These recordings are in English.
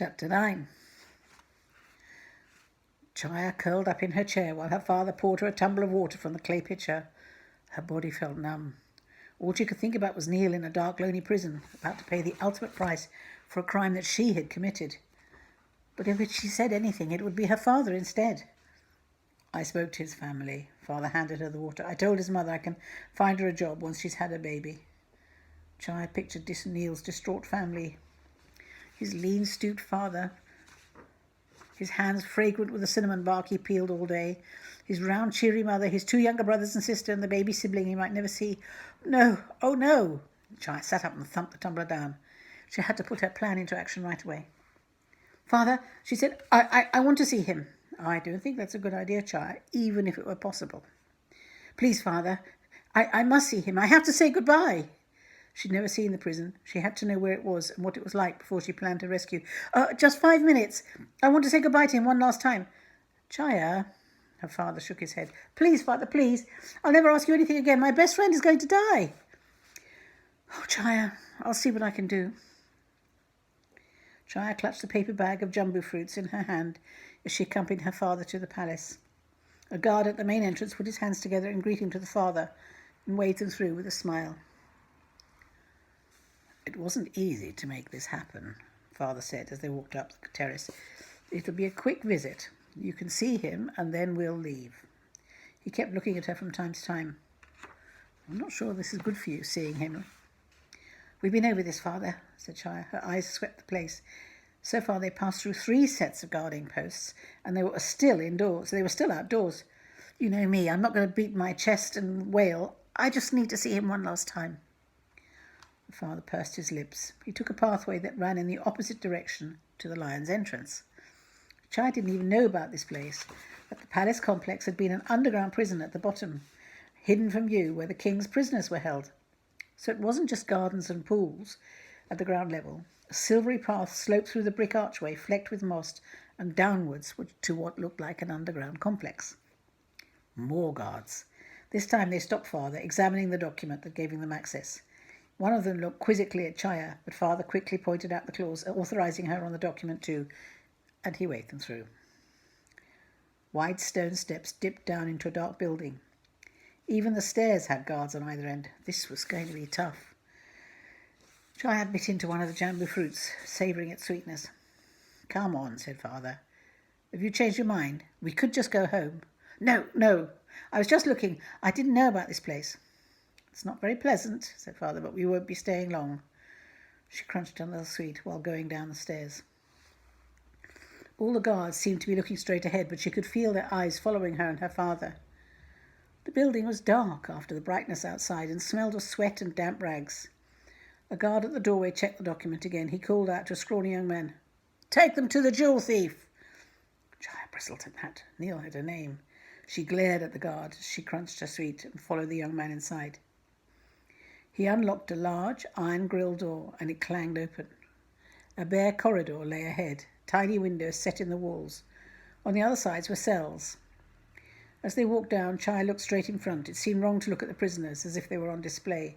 Chapter 9. Chaya curled up in her chair while her father poured her a tumbler of water from the clay pitcher. Her body felt numb. All she could think about was Neil in a dark, lonely prison, about to pay the ultimate price for a crime that she had committed. But if she said anything, it would be her father instead. I spoke to his family. Father handed her the water. I told his mother I can find her a job once she's had her baby. Chaya pictured Neil's distraught family. His lean, stooped father, his hands fragrant with the cinnamon bark he peeled all day, his round, cheery mother, his two younger brothers and sister, and the baby sibling he might never see. No, oh no! Chaya sat up and thumped the tumbler down. She had to put her plan into action right away. Father, she said, I want to see him. I don't think that's a good idea, Chaya, even if it were possible. Please, Father, I must see him. I have to say goodbye. She'd never seen the prison. She had to know where it was and what it was like before she planned her rescue. Just 5 minutes. I want to say goodbye to him one last time. Chaya, her father shook his head. Please, Father, please. I'll never ask you anything again. My best friend is going to die. Oh, Chaya, I'll see what I can do. Chaya clutched the paper bag of jumbo fruits in her hand as she accompanied her father to the palace. A guard at the main entrance put his hands together in greeting to the father and waved them through with a smile. It wasn't easy to make this happen, Father said as they walked up the terrace. It'll be a quick visit. You can see him and then we'll leave. He kept looking at her from time to time. I'm not sure this is good for you, seeing him. We've been over this, Father, said Chaya. Her eyes swept the place. So far they passed through 3 sets of guarding posts, and they were still indoors. They were still outdoors. You know me, I'm not going to beat my chest and wail. I just need to see him one last time. The father pursed his lips. He took a pathway that ran in the opposite direction to the lion's entrance. Chaya didn't even know about this place, but the palace complex had been an underground prison at the bottom, hidden from view where the king's prisoners were held. So it wasn't just gardens and pools at the ground level. A silvery path sloped through the brick archway flecked with moss and downwards to what looked like an underground complex. More guards. This time they stopped Father, examining the document that gave them access. One of them looked quizzically at Chaya, but Father quickly pointed out the clause authorising her on the document too, and he waved them through. Wide stone steps dipped down into a dark building. Even the stairs had guards on either end. This was going to be tough. Chaya bit into one of the jambu fruits, savouring its sweetness. Come on, said Father. Have you changed your mind? We could just go home. No. I was just looking. I didn't know about this place. It's not very pleasant, said Father, but we won't be staying long. She crunched another sweet while going down the stairs. All the guards seemed to be looking straight ahead, but she could feel their eyes following her and her father. The building was dark after the brightness outside and smelled of sweat and damp rags. A guard at the doorway checked the document again. He called out to a scrawny young man, "Take them to the jewel thief!" Chaya bristled at that. Neil had a name. She glared at the guard as she crunched her sweet and followed the young man inside. He unlocked a large iron-grilled door and it clanged open. A bare corridor lay ahead, tiny windows set in the walls. On the other sides were cells. As they walked down, Chaya looked straight in front. It seemed wrong to look at the prisoners as if they were on display,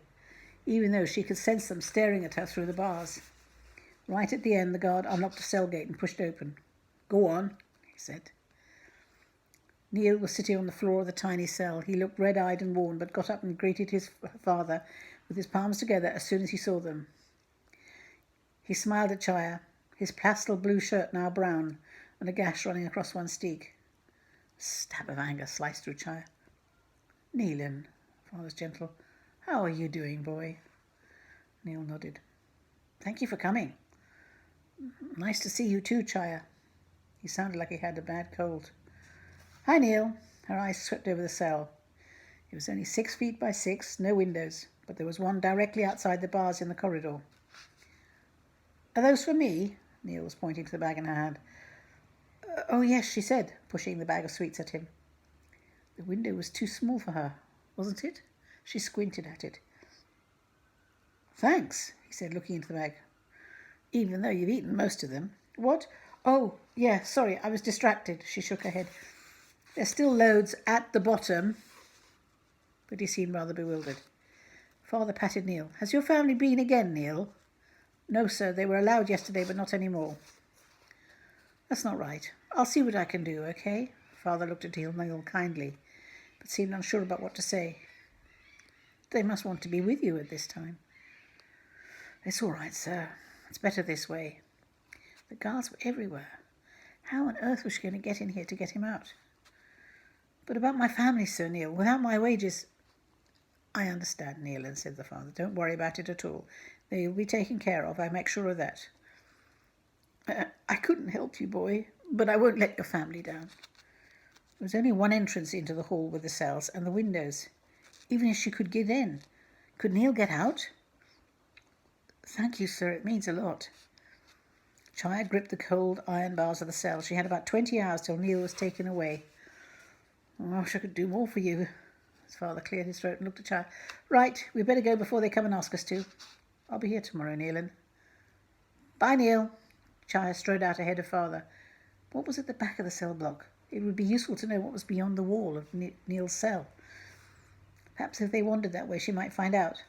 even though she could sense them staring at her through the bars. Right at the end, the guard unlocked a cell gate and pushed it open. "Go on," he said. Neil was sitting on the floor of the tiny cell. He looked red-eyed and worn, but got up and greeted his father with his palms together as soon as he saw them. He smiled at Chaya, his pastel blue shirt now brown, and a gash running across one cheek. A stab of anger sliced through Chaya. "Neilin," Father's gentle. "How are you doing, boy?" Neil nodded. "Thank you for coming." "Nice to see you too, Chaya." He sounded like he had a bad cold. "Hi, Neil." Her eyes swept over the cell. It was only 6 feet by 6, no windows, but there was one directly outside the bars in the corridor. "Are those for me?" Neil was pointing to the bag in her hand. "Oh, yes," she said, pushing the bag of sweets at him. The window was too small for her, wasn't it? She squinted at it. "Thanks," he said, looking into the bag. "Even though you've eaten most of them." "What? Oh, yeah, sorry, I was distracted." She shook her head. "There's still loads at the bottom." But he seemed rather bewildered. Father patted Neil. "Has your family been again, Neil?" "No, sir. They were allowed yesterday, but not any more." That's not right. I'll see what I can do, okay? Father looked at Neil kindly, but seemed unsure about what to say. They must want to be with you at this time. It's all right, sir. It's better this way. The guards were everywhere. How on earth was she going to get in here to get him out? But about my family, Sir Neil, without my wages... I understand, Neil, said the father. Don't worry about it at all. They will be taken care of, I make sure of that. I couldn't help you, boy, but I won't let your family down. There was only one entrance into the hall with the cells and the windows. Even if she could get in, could Neil get out? Thank you, sir, it means a lot. Chaya gripped the cold iron bars of the cell. She had about 20 hours till Neil was taken away. I wish I could do more for you. His father cleared his throat and looked at Chaya. Right, we'd better go before they come and ask us to. I'll be here tomorrow, Neil. Bye, Neil. Chaya strode out ahead of father. What was at the back of the cell block? It would be useful to know what was beyond the wall of Neil's cell. Perhaps if they wandered that way, she might find out.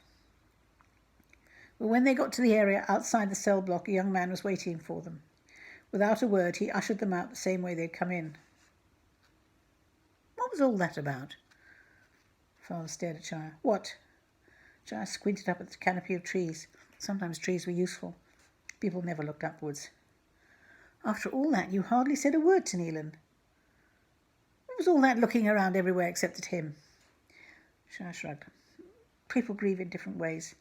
But when they got to the area outside the cell block, a young man was waiting for them. Without a word, he ushered them out the same way they'd come in. What was all that about? Father stared at Chaya. What? Chaya squinted up at the canopy of trees. Sometimes trees were useful. People never looked upwards. After all that, you hardly said a word to Neelan. What was all that looking around everywhere except at him? Chaya shrugged. People grieve in different ways.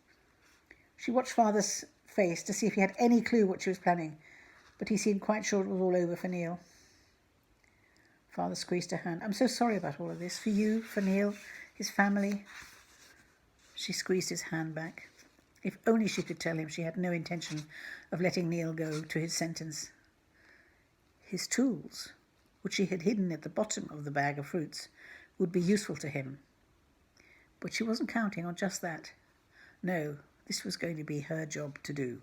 She watched Father's face to see if he had any clue what she was planning, but he seemed quite sure it was all over for Neil. Father squeezed her hand. I'm so sorry about all of this. For you, for Neil, his family. She squeezed his hand back. If only she could tell him she had no intention of letting Neil go to his sentence. His tools, which she had hidden at the bottom of the bag of fruits, would be useful to him. But she wasn't counting on just that. No, this was going to be her job to do.